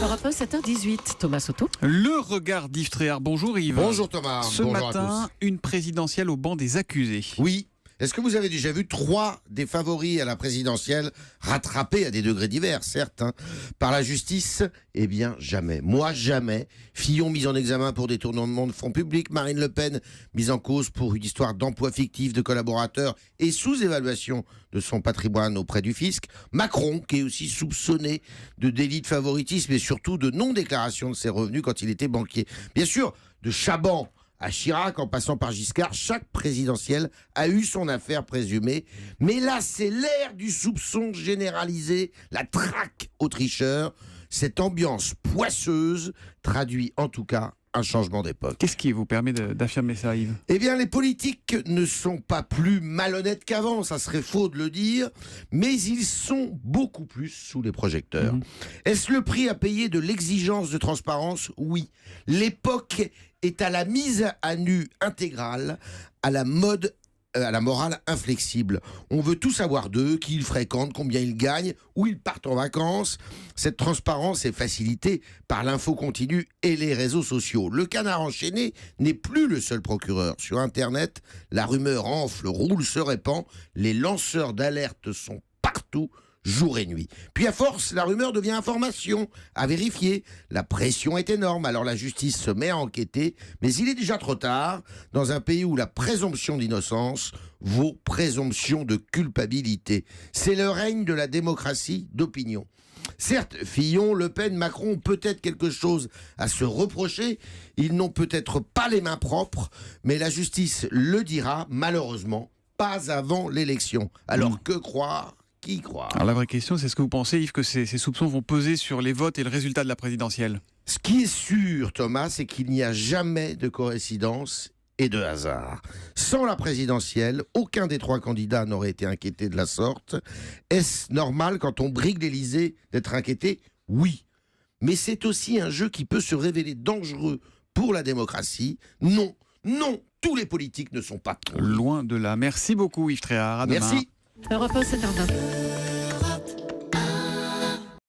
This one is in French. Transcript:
Europe 1, 7h18, Thomas Soto. Le regard d'Yves Tréhard. Bonjour Yves. Bonjour Thomas. Ce Bonjour matin, à tous. une présidentielle au banc des accusés. Oui. Est-ce que vous avez déjà vu 3 des favoris à la présidentielle rattrapés à des degrés divers, certes, par la justice? Eh bien, jamais. Moi, jamais. Fillon mis en examen pour détournement de fonds publics, Marine Le Pen mise en cause pour une histoire d'emploi fictif de collaborateurs et sous-évaluation de son patrimoine auprès du fisc, Macron qui est aussi soupçonné de délit de favoritisme et surtout de non-déclaration de ses revenus quand il était banquier. Bien sûr, de Chaban à Chirac, en passant par Giscard, chaque présidentielle a eu son affaire présumée. Mais là, c'est l'ère du soupçon généralisé, la traque aux tricheurs. Cette ambiance poisseuse traduit en tout cas un changement d'époque. Qu'est-ce qui vous permet d'affirmer ça, Yves? Eh bien, les politiques ne sont pas plus malhonnêtes qu'avant, ça serait faux de le dire, mais ils sont beaucoup plus sous les projecteurs. Est-ce le prix à payer de l'exigence de transparence? Oui. L'époque est à la mise à nu intégrale, à la morale inflexible. On veut tout savoir d'eux, qui ils fréquentent, combien ils gagnent, où ils partent en vacances. Cette transparence est facilitée par l'info continue et les réseaux sociaux. Le canard enchaîné n'est plus le seul procureur. Sur Internet, la rumeur enfle, roule, se répand. Les lanceurs d'alerte sont partout, jour et nuit. Puis à force, la rumeur devient information, à vérifier. La pression est énorme, alors la justice se met à enquêter, mais il est déjà trop tard, dans un pays où la présomption d'innocence vaut présomption de culpabilité. C'est le règne de la démocratie d'opinion. Certes, Fillon, Le Pen, Macron ont peut-être quelque chose à se reprocher, ils n'ont peut-être pas les mains propres, mais la justice le dira, malheureusement, pas avant l'élection. Alors que croire ? Qui croit? Alors la vraie question, c'est ce que vous pensez, Yves, que ces soupçons vont peser sur les votes et le résultat de la présidentielle? Ce qui est sûr, Thomas, c'est qu'il n'y a jamais de coïncidence et de hasard. Sans la présidentielle, aucun des 3 candidats n'aurait été inquiété de la sorte. Est-ce normal, quand on brigue l'Élysée, d'être inquiété? Oui. Mais c'est aussi un jeu qui peut se révéler dangereux pour la démocratie. Non, non, tous les politiques ne sont pas pourris. Loin de là. Merci beaucoup Yves Tréhard. À demain. Merci. Europe 1, 7h20.